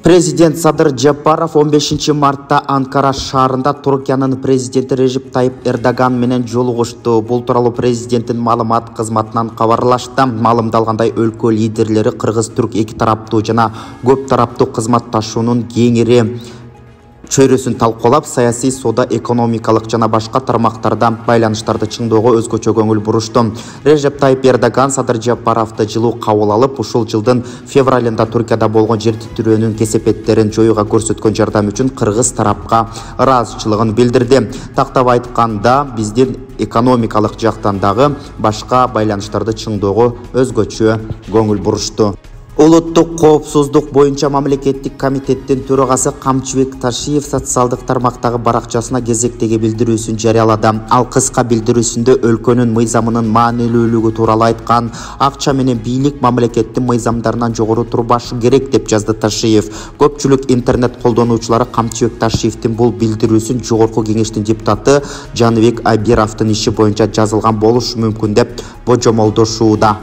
Президент Садыр Жапаров 15 мартта Анкара шаарында Түркиянын президенти Режеп Тайып Эрдоган менен жолугушту. Бул тууралуу президенттин маалымат кызматынан кабарлашты. Маалымдалгандай, өлкө лидерлери кыргыз-түрк эки тараптуу жана көп тараптуу кызматташуунун кеңири чөйрөсүн талкуулап, саясий, соода, экономикалык жана башка тармактарда байланыштарды чыңдоого өзгөчө көңүл бурушту. Режеп Тайып Эрдоган Садыр Жапаровду жылуу кабыл алып, ушул жылдын февралында Түркияда болгон жер титирөөнүн кесепеттерин жоюуга көрсөткөн жардам үчүн кыргыз тарапка ыраазычылыгын билдирди. Тактап айтканда, биздин экономикалык жактан дагы башка байланыштарды чыңдоого өзгөчө көңүл бурушту. Улуттук коопсуздук боюнча мамлекеттик комитеттин төрагасы Камчыбек Ташиев социалдык тармактагы баракчасына кезектеги билдирүүсүн жарыялады. Ал кыска билдирүүсүндө өлкөнүн мыйзамынын маанилүүлүгү тууралуу айткан. Акча менен бийлик мамлекеттин мыйзамдарынан жогору турбашы керек деп жазды Ташиев. Көпчүлүк интернет колдонуучулары Камчыбек Ташиевдин бул билдирүүсүн жогорку кеңештин депутаты Жаныбек Айбировдун иши боюнча жазылган болушу мүмкүн деп божомолдошууда.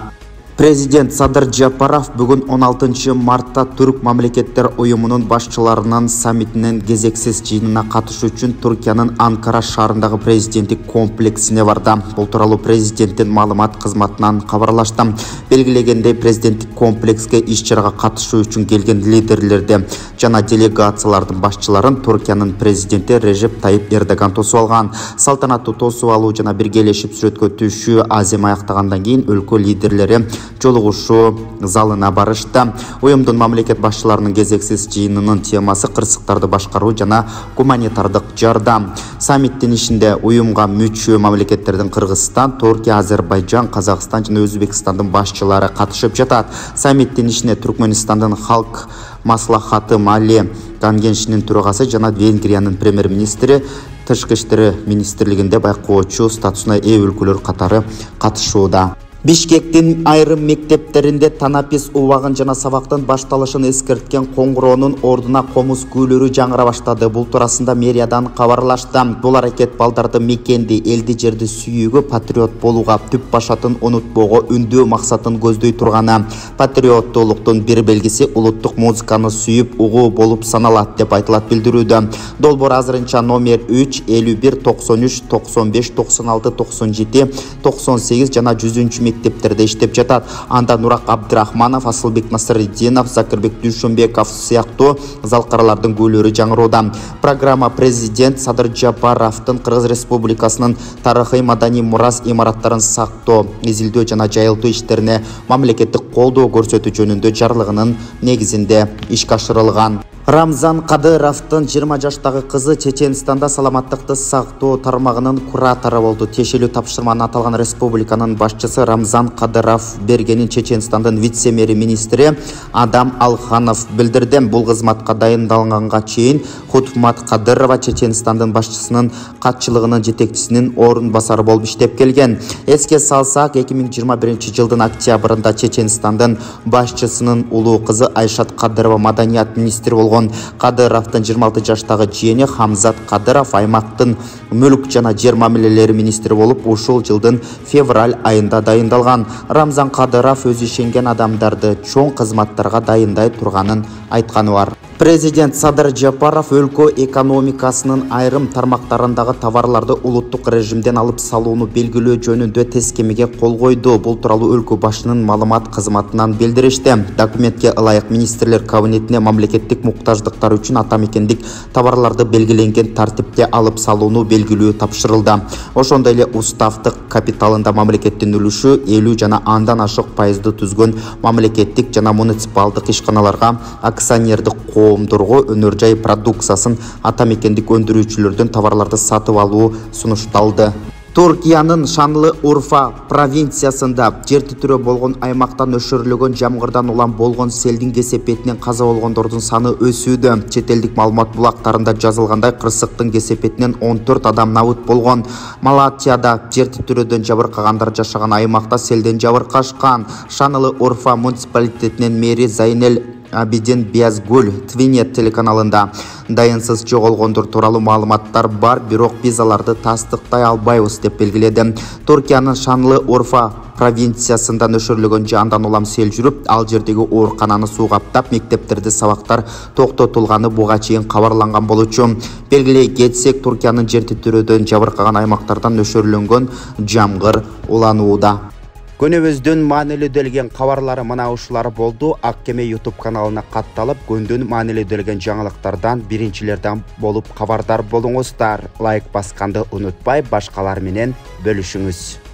Президент Садыр Жапаров бүгүн 16 мартта Түрк мамлекеттер уюмунун башчыларынын саммитинин кезексиз жыйынына катышуу үчүн Түркиянын Анкара шаарындагы президенттик комплексине барды. Бул тууралуу президенттин маалымат кызматынан кабарлашты. Белгилегендей, президенттик комплекске иш-чарага катышуу үчүн келген лидерлерди жана делегациялардын башчыларын Түркиянын президенти Режеп Тайып Эрдоган тосуп алган. Салтанаттуу тосуп алуу жана биргелешип сүрөткө түшүү азем аяктагандан кийин өлкө лидерлери жолугушуу залына барышты. Уюмдун мамлекет башчыларынын кезексиз жыйынынын темасы кырсыктарды башкаруу жана гуманитардык жардам. Саммиттин ишинде уюмга мүчө мамлекеттердин Кыргызстан, Түркия, Азербайжан, Казакстан жана Өзбекстандын башчылары катышып жатат. Саммиттин ишине Түркмөнстандын халк маслахаты Мали Кангеншинин төрагасы жана Венгриянын премьер-министри, Тышкы иштер министрлигинде байкоочу статусуна ээ өлкөлөр катары катышууда. Бишкектин айрым мектептеринде танапис убагын жана сабактын башталышын эскерткен коңгуроонун ордуна комуз күйлөрү жаңыра баштады. Бул туурасында мэриядан кабарлашты. Бул аракет балдарды мекенди, элди жерди сүйүүгө, патриот болууга, түп башатын унутпоого үндөө максатын көздөй турганы. Патриоттуулуктун бир белгиси улуттук музыканы сүйүп угуу болуп саналат деп айтылат билдирүүдө. Долбоор азырынча номер 3, 51, 93, 95, 96, 97, 98 жана 100 мектептерде иштеп жатат. Анда Нурак Абдрахманов, Асылбек Насыриддинов, Закирбек Дүйшөнбеков сыяктуу залкарлардын күйлөрү жаңырууда. Программа президент Садыр Жапаровдун Кыргыз Республикасынын тарыхый маданий мурас имараттарын сактоо, изилдөө жана жайылтуу иштерине мамлекеттик колдоо көрсөтүү жөнүндө жарлыгынын негизинде ишке ашырылган. Рамзан Кадыровдун 20 жаштагы кызы Чеченстанда саламаттыкты сактоо тармагынын куратору болду. Тиешелүү тапшырманы аталган республиканын башчысы Рамзан Кадыров бергенин Чеченстандын вице-мэри министри Адам Алханов билдирди. Бул кызматка дайындалганга чейин Хутмат Кадырова Чеченстандын башчысынын катчылыгынын жетекчисинин орун басары болуп иштеп келген. Эске салсак, 2021 жылдын октябрында Чеченстандын башчысынын улуу кызы Айшат Кадырова маданият министри болгон. Кадыровдун 26 жаштагы жиени Хамзат Кадыров аймактын мүлк жана жер мамилелери министри болуп ушул жылдын февраль айында дайындалган. Рамзан Кадыров өзү ишенген адамдарды чоң кызматтарга дайындай турганын айтканы бар. Президент Садыр Жапаров өлкө экономикасынын айрым тармактарындагы товарларды улуттук режимден алып салууну белгилөө жөнүндө тескемеге кол койду. Бул тууралуу өлкө башынын маалымат кызматынан билдиришти. Документке ылайык министрлер кабинетине мамлекеттик муктаждыктар үчүн атамекендик товарларды белгиленген тартипте алып салууну белгилөө тапшырылды. Ошондой эле уставдык капиталында мамлекеттин үлүшү 50 жана андан ашык пайызды түзгөн мамлекеттик жана муниципалдык ишканаларга акционердик коомдорго өнөр жай продукциясын атамекендик өндүрүүчүлөрдөн товарларды сатып алуу сунушталды. Түркиянын Шанлы Урфа провинциясында жер титирөө болгон аймакта нөшөрлөгөн жамгырдан улам болгон селдин кесепетинен каза болгондордун саны өсүүдө. Чет элдик маалымат булактарында жазылгандай, кырсыктын кесепетинен 14 адам набыт болгон. Малатияда жер титирөөдөн жабыркагандар жашаган аймакта селден жабыркашкан. Шанлы Урфа муниципалитетинин мэри Зайнел Абидин Биязгуль Твинет телеканалында. Дайынсыз жоғалғандар туралы маалыматтар бар, бирок биз аларды тастыктай албайбыз деп белгиледи. Түркиянын Шанлы Урфа провинциясында нөшөрлөгөн жандан улам сел жүрүп, ал жердеги оорукананы суу каптап, мектептерде сабактар токтотулганы буга чейин кабарланган болчу. Белгилей кетсек, Түркиянын жер титирөөдөн жабыркаган аймактардан нөшөрлөнгөн жамгыр уланууда. Көнөбүздүн маанилүү делген кабарлары мына ушулар болду. Ак Кеме YouTube каналына катталып, көндүн маанилүү делген жаңылыктардан биринчилерден болуп кабардар болуңуздар. Лайк басканды унутпай, башкалар менен бөлүшүңүз.